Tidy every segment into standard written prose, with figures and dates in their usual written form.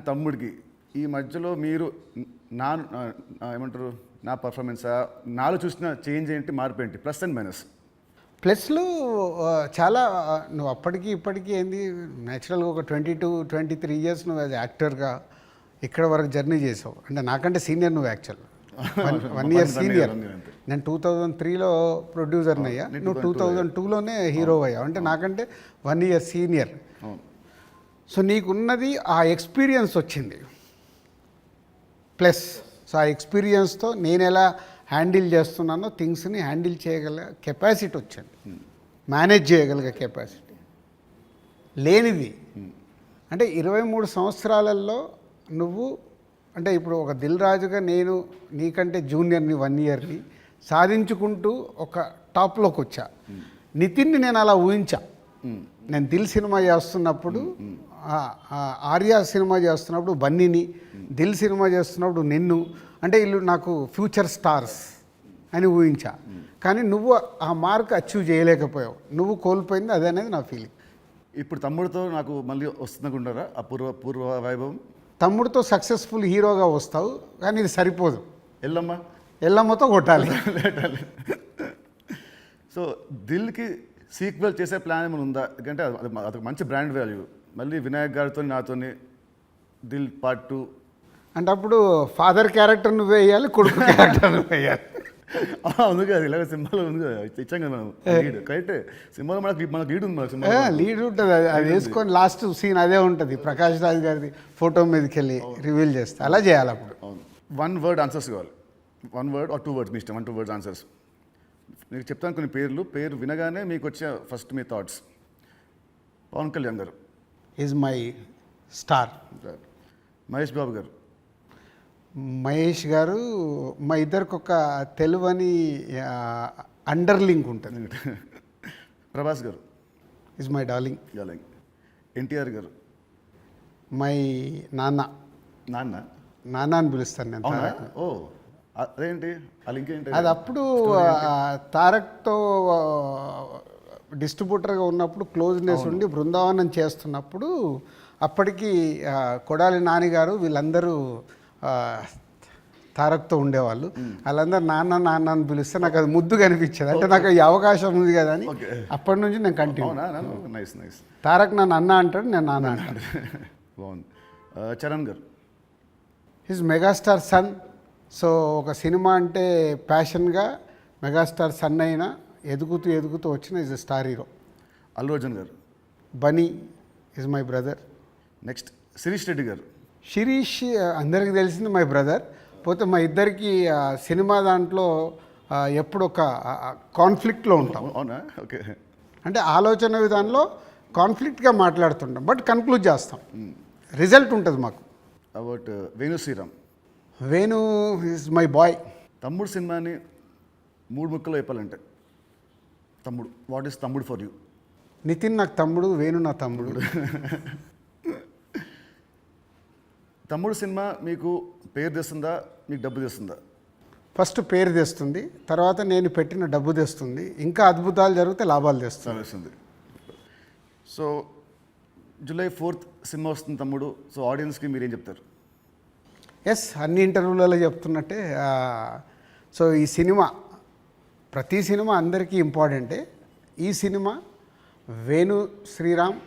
తమ్ముడికి ఈ మధ్యలో మీరు నా ఏమంటారు నా పర్ఫార్మెన్సా నాలో చూసిన చేంజ్ ఏంటి, మార్పు ఏంటి, ప్లస్ అండ్ మైనస్? ప్లస్లు చాలా. నువ్వు అప్పటికి ఇప్పటికీ ఏంది న్యాచురల్గా ఒక 22-23 ఇయర్స్ నువ్వు యాజ్ యాక్టర్గా ఇక్కడ వరకు జర్నీ చేసావు. అంటే నాకంటే సీనియర్ నువ్వు యాక్చువల్ 1 ఇయర్ సీనియర్. నేను 2003లో ప్రొడ్యూసర్ని అయ్యా, నువ్వు 2002లోనే హీరో అయ్యావు. అంటే నాకంటే 1 ఇయర్ సీనియర్. సో నీకున్నది ఆ ఎక్స్పీరియన్స్ వచ్చింది ప్లస్. సో ఆ ఎక్స్పీరియన్స్తో నేను ఎలా హ్యాండిల్ చేస్తున్నానో థింగ్స్ని హ్యాండిల్ చేయగల కెపాసిటీ వచ్చింది, మేనేజ్ చేయగలిగే కెపాసిటీ లేనిది. అంటే 23 సంవత్సరాలలో నువ్వు అంటే ఇప్పుడు ఒక దిల్ రాజుగా నేను నీకంటే జూనియర్ని 1 ఇయర్ని సాధించుకుంటూ ఒక టాప్లోకి వచ్చా. నితిన్ని నేను అలా ఊహించా. నేను దిల్ సినిమా చేస్తున్నప్పుడు, ఆర్య సినిమా చేస్తున్నప్పుడు బన్నీని, దిల్ సినిమా చేస్తున్నప్పుడు నిన్ను, అంటే వీళ్ళు నాకు ఫ్యూచర్ స్టార్స్ అని ఊహించా. కానీ నువ్వు ఆ మార్క్ అచీవ్ చేయలేకపోయావు, నువ్వు కోల్పోయింది అదే అనేది నా ఫీలింగ్. ఇప్పుడు తమ్ముడితో నాకు మళ్ళీ వస్తుందనుకుంటారా ఆ పూర్వ వైభవం? తమ్ముడితో సక్సెస్ఫుల్ హీరోగా వస్తావు, కానీ ఇది సరిపోదు. ఎల్లమ్మతో కొట్టాలి. సో దిల్కి సీక్వెల్ చేసే ప్లాన్ ఏమైనా ఉందా? ఎందుకంటే అదొక మంచి బ్రాండ్ వాల్యూ. మళ్ళీ వినాయక్ గారితో నాతోని దిల్ పార్ట్ 2 అంటే అప్పుడు ఫాదర్ క్యారెక్టర్ నువ్వు వేయాలి, కొడుకు క్యారెక్టర్ నువ్వు వేయాలి. ఉంది కదా, ఇలాగ సినిమాలో ఉంది కదా, ఇచ్చాం కదా మనం లీడ్. కరెక్టే, సినిమాలో మనకు లీడ్ ఉంది, సినిమా లీడ్ ఉంటుంది. అది వేసుకొని లాస్ట్ సీన్ అదే ఉంటుంది, ప్రకాష్ రాజ్ గారిది ఫోటో మీదకి వెళ్ళి రివీల్ చేస్తే అలా చేయాలి. అప్పుడు 1 word ఆన్సర్స్ కావాలి. 1 word or 2 words మీ ఇష్టం. 1-2 words ఆన్సర్స్. మీకు చెప్తాను కొన్ని పేరు వినగానే మీకు వచ్చే ఫస్ట్ మీ థాట్స్. పవన్ కళ్యాణ్ గారు is my star. Mahesh Babu గారు. మహేష్ గారు మా ఇద్దరికి ఒక తెలువని అండర్లింక్ ఉంటుంది. ప్రభాస్ గారు ఈజ్ మై డార్లింగ్. ఎన్టీఆర్ గారు మై నాన్న. నాన్న అని పిలుస్తాను నేను. ఓ అదేంటి ఇంకేంటి? అది అప్పుడు తారక్తో డిస్ట్రిబ్యూటర్గా ఉన్నప్పుడు క్లోజ్నెస్ ఉండి బృందావనం చేస్తున్నప్పుడు అప్పటికి కొడాలి నానిగారు వీళ్ళందరూ తారక్తో ఉండేవాళ్ళు. వాళ్ళందరూ నాన్న నాన్న అని పిలిస్తే నాకు అది ముద్దుగా అనిపించేది. అంటే నాకు ఈ అవకాశం ఉంది కదా అని అప్పటి నుంచి నేను కంటిన్యూ. తారక్ నన్ను అన్న అంటాడు, నేను నాన్న అంటాడు. బాగుంది. Charan garu his megastar son. So ఒక సినిమా అంటే ప్యాషన్గా మెగాస్టార్ సన్ అయినా ఎదుగుతూ వచ్చిన is star hero. Allu Arjun garu. Bunny is my brother. Next Sirish Reddy garu. Sirish అందరికీ తెలిసింది మై బ్రదర్. పోతే మా ఇద్దరికి సినిమా దాంట్లో ఎప్పుడు ఒక కాన్ఫ్లిక్ట్లో ఉంటాం. అవునా? ఓకే. అంటే ఆలోచన విధానంలో కాన్ఫ్లిక్ట్గా మాట్లాడుతుంటాం, బట్ కన్క్లూడ్ చేస్తాం, రిజల్ట్ ఉంటుంది మాకు. About Venu Sriram. Venu is my boy. Thammudu సినిమాని 3 ముక్కలు చెప్పాలంటే Thammudu, what is Thammudu for you? Nithiin నాకు తమ్ముడు, వేణు నా తమ్ముడు. తమ్ముడు సినిమా మీకు పేరు తెస్తుందా, మీకు డబ్బు తెస్తుందా? ఫస్ట్ పేరు తెస్తుంది, తర్వాత నేను పెట్టిన డబ్బు తెస్తుంది, ఇంకా అద్భుతాలు జరిగితే లాభాలు తెస్తుంది. సో July 4th సినిమా వస్తుంది తమ్ముడు. సో ఆడియన్స్కి మీరేం చెప్తారు? ఎస్, అన్ని ఇంటర్వ్యూలలో చెప్తున్నట్టే. సో ఈ సినిమా, ప్రతి సినిమా అందరికీ ఇంపార్టెంటే. ఈ cinema Venu Sriram,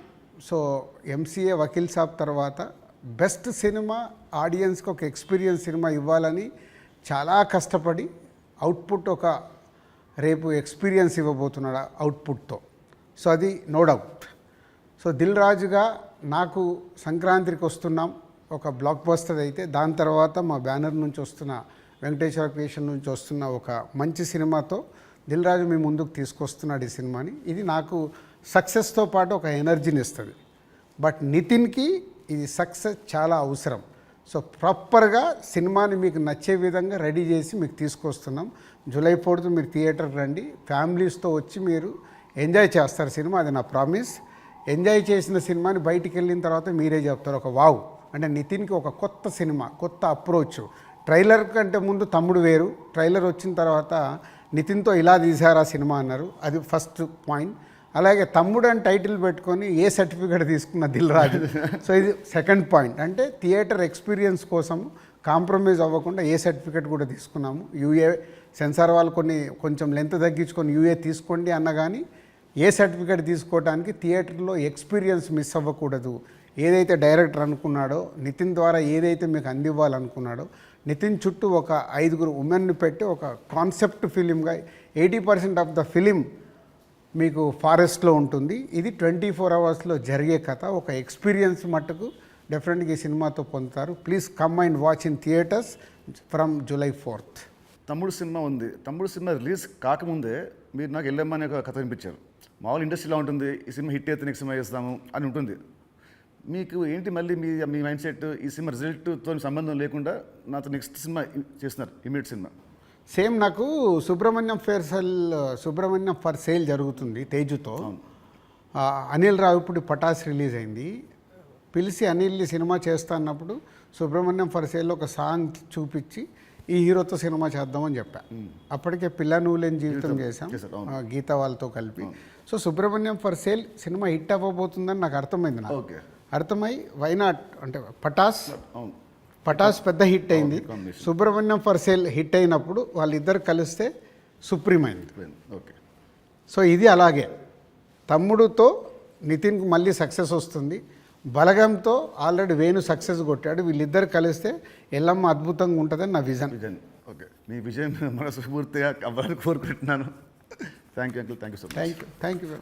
so MCA Vakeel Saab తర్వాత బెస్ట్ సినిమా, ఆడియన్స్కి ఒక ఎక్స్పీరియన్స్ సినిమా ఇవ్వాలని చాలా కష్టపడి అవుట్పుట్ ఒక రేపు ఎక్స్పీరియన్స్ ఇవ్వబోతున్నాడు అవుట్పుట్తో. సో అది నో డౌట్. సో దిల్ రాజుగా నాకు సంక్రాంతికి వస్తున్నాం ఒక బ్లాక్ బస్టర్ అయితే, దాని తర్వాత మా బ్యానర్ నుంచి వస్తున్న వెంకటేశ్వర క్రియేషన్ నుంచి వస్తున్న ఒక మంచి సినిమాతో దిల్ రాజు మీ ముందుకు తీసుకొస్తున్నాడు ఈ సినిమాని. ఇది నాకు సక్సెస్తో పాటు ఒక ఎనర్జీని ఇస్తుంది. బట్ నితిన్కి ఇది సక్సెస్ చాలా అవసరం. సో ప్రాపర్గా సినిమాని మీకు నచ్చే విధంగా రెడీ చేసి మీకు తీసుకొస్తున్నాం. July 4th మీరు థియేటర్కి రండి, ఫ్యామిలీస్తో వచ్చి మీరు ఎంజాయ్ చేస్తారు సినిమా, అది నా ప్రామిస్. ఎంజాయ్ చేసిన సినిమాని బయటికి వెళ్ళిన తర్వాత మీరే చెప్తారు ఒక వావ్. అంటే నితిన్కి ఒక కొత్త సినిమా, కొత్త అప్రోచ్. ట్రైలర్ కంటే ముందు తమ్ముడు వేరు, ట్రైలర్ వచ్చిన తర్వాత నితిన్తో ఇలా తీశారు ఆ సినిమా అన్నారు. అది ఫస్ట్ పాయింట్. అలాగే తమ్ముడు అని టైటిల్ పెట్టుకొని ఏ సర్టిఫికేట్ తీసుకున్న దిల్ రాజు. సో ఇది సెకండ్ పాయింట్. అంటే థియేటర్ ఎక్స్పీరియన్స్ కోసం కాంప్రమైజ్ అవ్వకుండా ఏ సర్టిఫికేట్ కూడా తీసుకున్నాము. యూఏ సెన్సార్ వాళ్ళు కొంచెం లెంత్ తగ్గించుకొని యూఏ తీసుకోండి అన్న కానీ ఏ సర్టిఫికేట్ తీసుకోవడానికి థియేటర్లో ఎక్స్పీరియన్స్ మిస్ అవ్వకూడదు. ఏదైతే డైరెక్టర్ అనుకున్నాడో, నితిన్ ద్వారా ఏదైతే మీకు అందివ్వాలనుకున్నాడో, నితిన్ చుట్టూ ఒక 5 ఉమెన్ని పెట్టి ఒక కాన్సెప్ట్ ఫిలింగా 80% ఆఫ్ ద ఫిలిం మీకు ఫారెస్ట్లో ఉంటుంది. ఇది 24 అవర్స్లో జరిగే కథ. ఒక ఎక్స్పీరియన్స్ మట్టుకు డెఫినెట్గా ఈ సినిమాతో పొందుతారు. Please come and watch in theatres from July 4th. తమ్ముడు సినిమా ఉంది. తమ్ముడు సినిమా రిలీజ్ కాకముందే మీరు నాకు ఎల్లమ్మ అనే ఒక కథ వినిపించారు. మామూలు ఇండస్ట్రీలో ఉంటుంది, ఈ సినిమా హిట్ అయితే నెక్స్ట్ సినిమా చేస్తాము అని ఉంటుంది. మీకు ఏంటి మళ్ళీ మీ మైండ్ సెట్ ఈ సినిమా రిజల్ట్తో సంబంధం లేకుండా నాతో నెక్స్ట్ సినిమా చేస్తున్నారు, ఇమీడియట్ సినిమా? సేమ్ నాకు సుబ్రహ్మణ్యం ఫర్ సేల్ జరుగుతుంది తేజుతో. అనిల్ రావిపూడి పటాస్ రిలీజ్ అయింది. పిలిచి అనిల్ సినిమా చేస్తా అన్నప్పుడు సుబ్రహ్మణ్యం ఫర్ సేల్లో ఒక సాంగ్ చూపించి ఈ హీరోతో సినిమా చేద్దామని చెప్పా. అప్పటికే పిల్ల నువ్వు లేని జీవితం చేశాం గీత వాళ్ళతో కలిపి. So Subramanyam for sale cinema hit అవ్వబోతుందని నాకు అర్థమైంది. నాకు అర్థమై వైనాట్ అంటే పటాస్ పెద్ద హిట్ అయింది. సుబ్రహ్మణ్యం ఫర్ సేల్ హిట్ అయినప్పుడు వాళ్ళిద్దరు కలిస్తే సుప్రీం అయింది. సో ఇది అలాగే తమ్ముడుతో నితిన్కు మళ్ళీ సక్సెస్ వస్తుంది. బలగంతో ఆల్రెడీ వేణు సక్సెస్ కొట్టాడు. వీళ్ళిద్దరు కలిస్తే ఎల్లమ్మ అద్భుతంగా ఉంటుందని నా విజన్. ఓకే, మీ విజన్ మనస్ఫూర్తిగా అవ్వాలని కోరుకుంటున్నాను. Thank you uncle, thank you so much. Thank you.